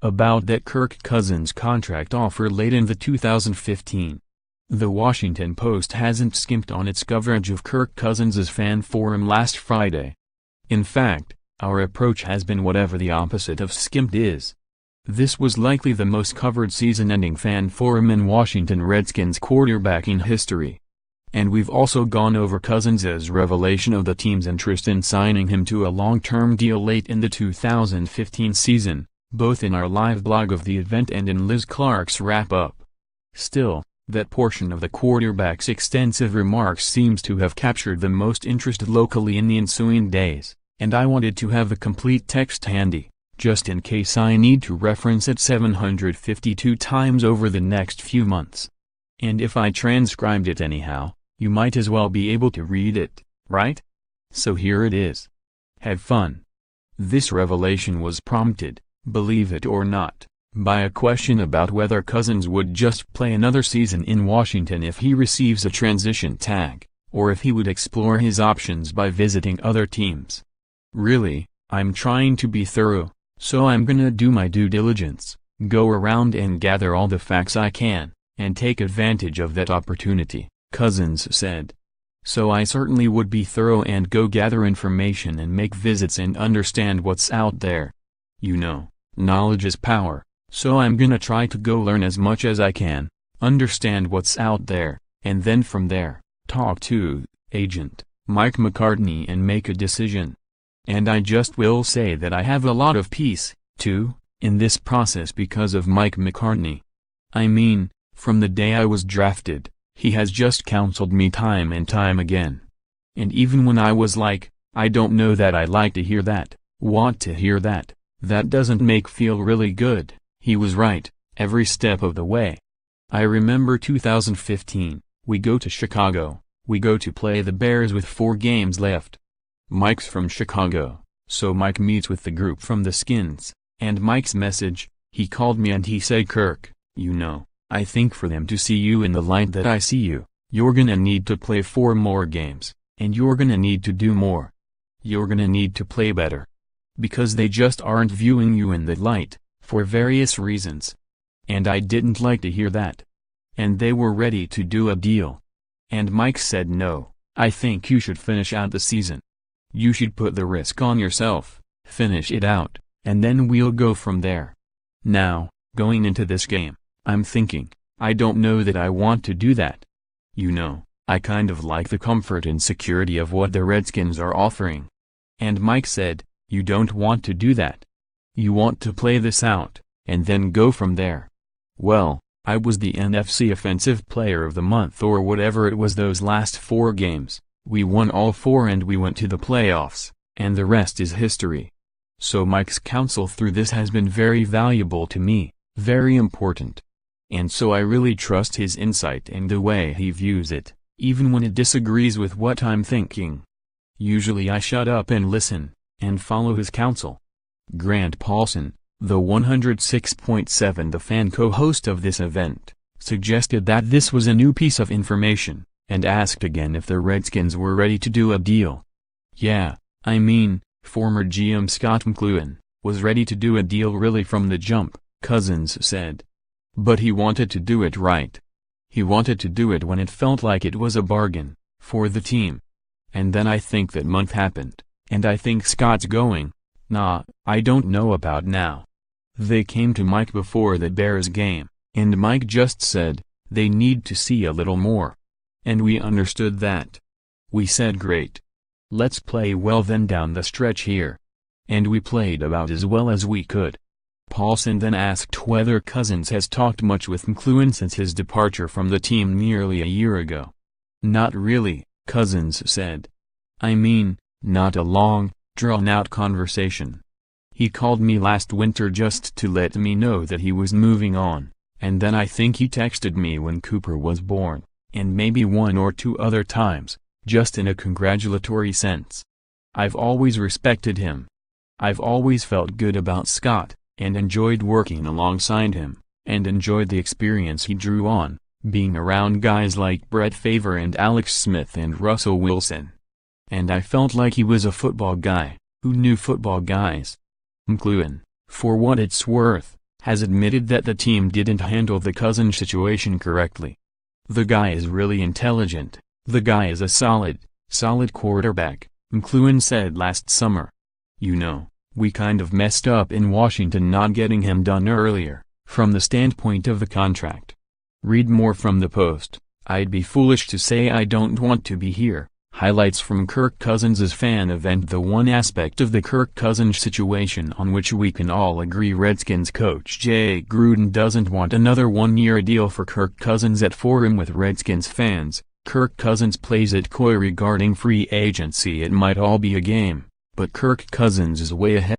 About that Kirk Cousins contract offer late in the 2015. The Washington Post hasn't skimped on its coverage of Kirk Cousins' fan forum last Friday. In fact, our approach has been whatever the opposite of skimped is. This was likely the most covered season-ending fan forum in Washington Redskins quarterbacking history. And we've also gone over Cousins' revelation of the team's interest in signing him to a long-term deal late in the 2015 season, both in our live blog of the event and in Liz Clarke's wrap-up. Still, that portion of the quarterback's extensive remarks seems to have captured the most interest locally in the ensuing days, and I wanted to have the complete text handy, just in case I need to reference it 752 times over the next few months. And if I transcribed it anyhow, you might as well be able to read it, right? So here it is. Have fun. This revelation was prompted, believe it or not, by a question about whether Cousins would just play another season in Washington if he receives a transition tag, or if he would explore his options by visiting other teams. Really, I'm trying to be thorough, so I'm gonna do my due diligence, go around and gather all the facts I can, and take advantage of that opportunity, Cousins said. So I certainly would be thorough and go gather information and make visits and understand what's out there. You know, knowledge is power, so I'm gonna try to go learn as much as I can, understand what's out there, and then from there, talk to agent Mike McCartney and make a decision. And I just will say that I have a lot of peace, too, in this process because of Mike McCartney. I mean, from the day I was drafted, he has just counseled me time and time again. And even when I was like, I don't know that I like to hear that, want to hear that, that doesn't make feel really good, he was right, every step of the way. I remember 2015, we go to Chicago, we go to play the Bears with 4 games left. Mike's from Chicago, so Mike meets with the group from the Skins, and Mike's message, he called me and he said, Kirk, you know, I think for them to see you in the light that I see you, you're gonna need to play 4 more games, and you're gonna need to do more. You're gonna need to play better. Because they just aren't viewing you in the light, for various reasons. And I didn't like to hear that. And they were ready to do a deal. And Mike said no, I think you should finish out the season. You should put the risk on yourself, finish it out, and then we'll go from there. Now, going into this game, I'm thinking, I don't know that I want to do that. You know, I kind of like the comfort and security of what the Redskins are offering. And Mike said, you don't want to do that. You want to play this out, and then go from there. Well, I was the NFC Offensive Player of the Month or whatever it was those last 4 games, we won all 4 and we went to the playoffs, and the rest is history. So Mike's counsel through this has been very valuable to me, very important. And so I really trust his insight and the way he views it, even when it disagrees with what I'm thinking. Usually I shut up and listen, and follow his counsel. Grant Paulson, the 106.7 The Fan co-host of this event, suggested that this was a new piece of information, and asked again if the Redskins were ready to do a deal. Yeah, I mean, former GM Scott McCloughan was ready to do a deal really from the jump, Cousins said. But he wanted to do it right. He wanted to do it when it felt like it was a bargain, for the team. And then I think that month happened, and I think Scott's going, nah, I don't know about now. They came to Mike before the Bears game, and Mike just said, they need to see a little more. And we understood that. We said great. Let's play well then down the stretch here. And we played about as well as we could. Paulson then asked whether Cousins has talked much with McCloughan since his departure from the team nearly a year ago. Not really, Cousins said. I mean, not a long, drawn-out conversation. He called me last winter just to let me know that he was moving on, and then I think he texted me when Cooper was born, and maybe 1 or 2 other times, just in a congratulatory sense. I've always respected him. I've always felt good about Scott, and enjoyed working alongside him, and enjoyed the experience he drew on, being around guys like Brett Favre and Alex Smith and Russell Wilson. And I felt like he was a football guy, who knew football guys. McLuhan, for what it's worth, has admitted that the team didn't handle the Cousins situation correctly. The guy is really intelligent, the guy is a solid quarterback, McLuhan said last summer. You know, we kind of messed up in Washington not getting him done earlier, from the standpoint of the contract. Read more from the Post. I'd be foolish to say I don't want to be here. Highlights from Kirk Cousins' fan event. The one aspect of the Kirk Cousins situation on which we can all agree: Redskins coach Jay Gruden doesn't want another one-year deal for Kirk Cousins. At forum with Redskins fans, Kirk Cousins plays it coy regarding free agency. It might all be a game, but Kirk Cousins is way ahead.